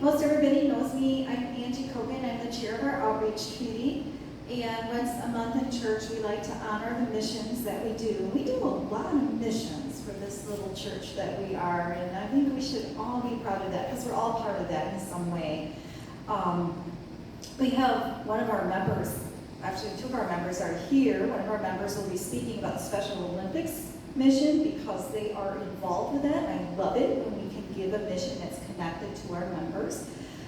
most everybody knows me. I'm Angie Cogan. I'm the chair of our outreach committee. And once a month in church, we like to honor the missions that we do. We do a lot of missions for this little church that we are, and I think we should all be proud of that because we're all part of that in some way. We have one of our members, actually two of our members are here. One of our members will be speaking about the Special Olympics mission because they are involved with that. I love it when we can give a mission that's connected to our members.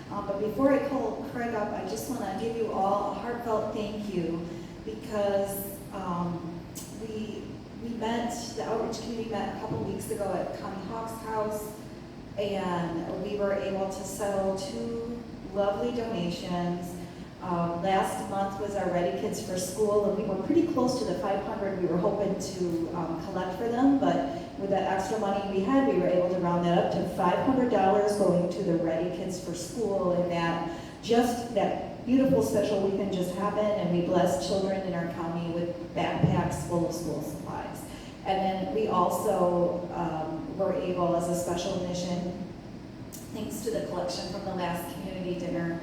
But before I call Craig up, I just want to give you all a heartfelt thank you because the outreach committee met a couple weeks ago at Connie Hawk's house, and we were able to settle 2 lovely donations. Last month was our Ready Kids for School, and we were pretty close to the 500 we were hoping to collect for them, but with that extra money we had, we were able to round that up to $500 going to the Ready Kids for School, and that beautiful special weekend just happened, and we blessed children in our county with backpacks full of school supplies. And then we also were able, as a special mission, thanks to the collection from the last community dinner,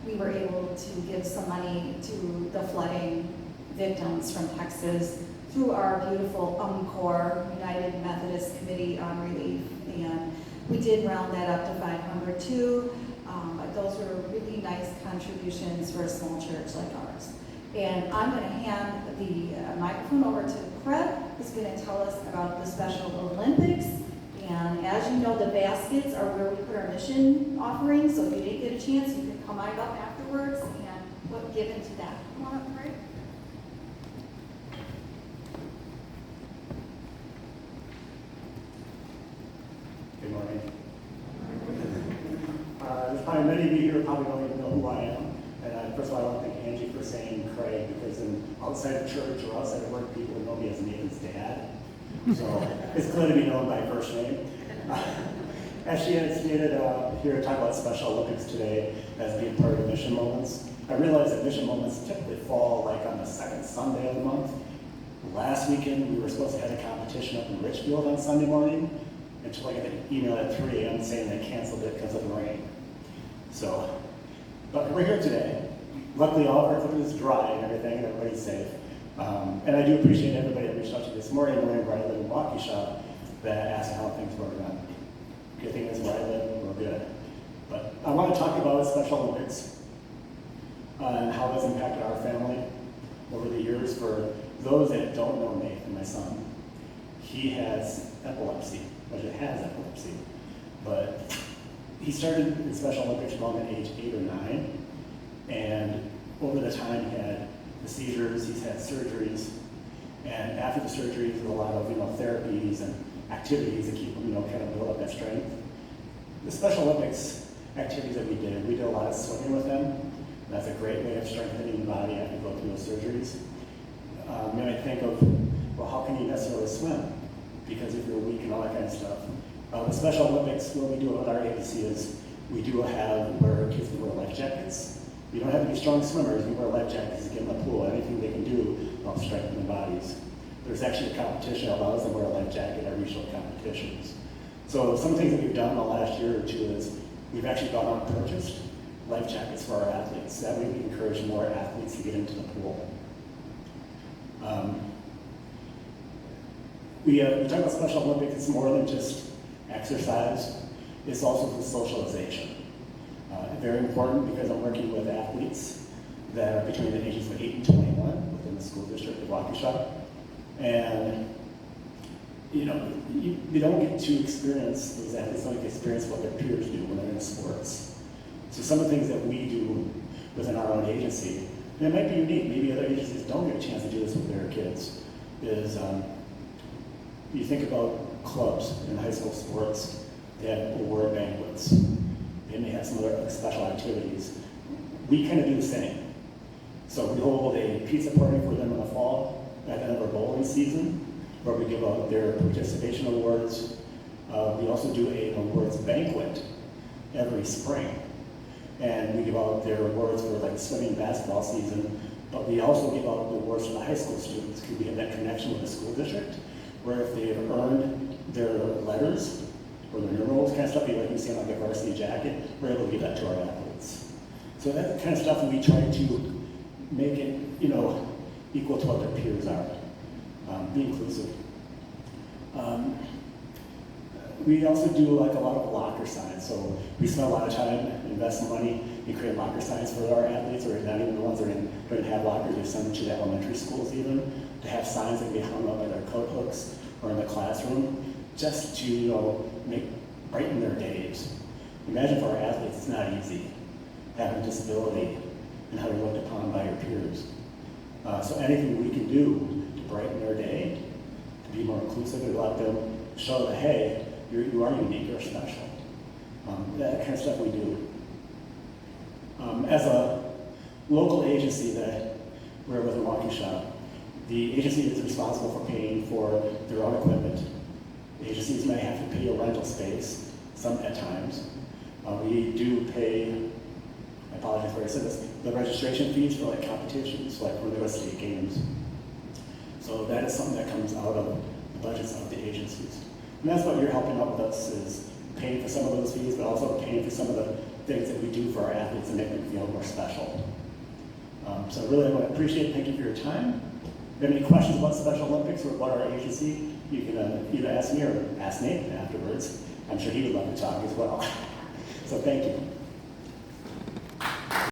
we were able to give some money to the flooding victims from Texas through our beautiful UMCOR, United Methodist Committee on Relief. And we did round that up to 500 too. But those were really nice contributions for a small church like ours. And I'm going to hand the microphone over to Craig, who's going to tell us about the Special Olympics. And as you know, the baskets are where we put our mission offerings, so if you didn't get a chance, you can come on up afterwards and give into that. Come on up, Craig. Good morning. There's probably many of you here who probably don't even know who I am. And first of all, I want to thank Angie for saying Craig, because outside of church or outside of work, people know me as Nathan's dad. So it's clear to be known by first name. As she had stated here to talk about Special Olympics today as being part of the Mission Moments, I realize that Mission Moments typically fall like on the second Sunday of the month. Last weekend, we were supposed to have a competition up in Richfield on Sunday morning, until I got an email at 3 a.m. saying they canceled it because of the rain. So, but we're here today. Luckily, all of our equipment is dry and everything, and everybody's safe. And I do appreciate everybody that reached out to me this morning where I live in Waukesha that asked how things were going. Good thing is where I live, we're good. But I want to talk about Special Olympics and how that's impacted our family over the years. For those that don't know Nathan, my son, he has epilepsy, but he started in Special Olympics around the age 8 or 9, and over the time he had the seizures, he's had surgeries, and after the surgeries, there's a lot of therapies and activities that keep him kind of build up that strength. The Special Olympics activities that we did a lot of swimming with them. That's a great way of strengthening the body after you go through those surgeries. You might think of, well, how can you necessarily swim? Because if you're weak and all that kind of stuff. The Special Olympics, what we do at our agency is we do have where kids can wear life jackets. You don't have to be strong swimmers. You wear life jackets to get in the pool. Anything they can do to help strengthen their bodies. There's actually a competition that allows them to wear a life jacket at regional competitions. So some things that we've done in the last year or two is we've actually gone out and purchased life jackets for our athletes. That way we encourage more athletes to get into the pool. We talk about Special Olympics, it's more than just exercise, it's also for socialization. Very important because I'm working with athletes that are between the ages of 8 and 21 within the school district of Waukesha. And you don't get to experience, those athletes don't get to experience what their peers do when they're in sports. So some of the things that we do within our own agency, and it might be unique, maybe other agencies don't get a chance to do this with their kids, is you think about clubs in high school sports, they have award banquets, they may have some other special activities. We kind of do the same. So we hold a pizza party for them in the fall at the end of our bowling season, where we give out their participation awards. We also do an awards banquet every spring. And we give out their awards for like swimming, basketball season, but we also give out the awards for the high school students because we have that connection with the school district, where if they've earned their letters or their numerals kind of stuff you see on like a varsity jacket, we're able to give that to our athletes. So that's the kind of stuff we try to make it, equal to what their peers are. Be inclusive. We also do like a lot of locker signs. So we spend a lot of time, invest money in creating locker signs for our athletes, or not even the ones that don't have lockers. We send them to the elementary schools even to have signs that get hung up at their coat hooks or in the classroom, just to brighten their days. Imagine for our athletes, it's not easy having a disability and how they're looked upon by your peers. So anything we can do to brighten their day, to be more inclusive, and let them show that, hey, you are unique, you're special. That kind of stuff we do. As a local agency that we're with in Waukesha, the agency is responsible for paying for their own equipment. Agencies may have to pay a rental space, some at times. We do pay, I apologize for I said this, the registration fees for like competitions, like for the state games. So that is something that comes out of the budgets of the agencies. And that's what you're helping out with us, is paying for some of those fees, but also paying for some of the things that we do for our athletes and make them feel more special. So really, I want to appreciate it. Thank you for your time. If you have any questions about Special Olympics or about our agency, you can either ask me or ask Nathan afterwards. I'm sure he would love to talk as well. So thank you.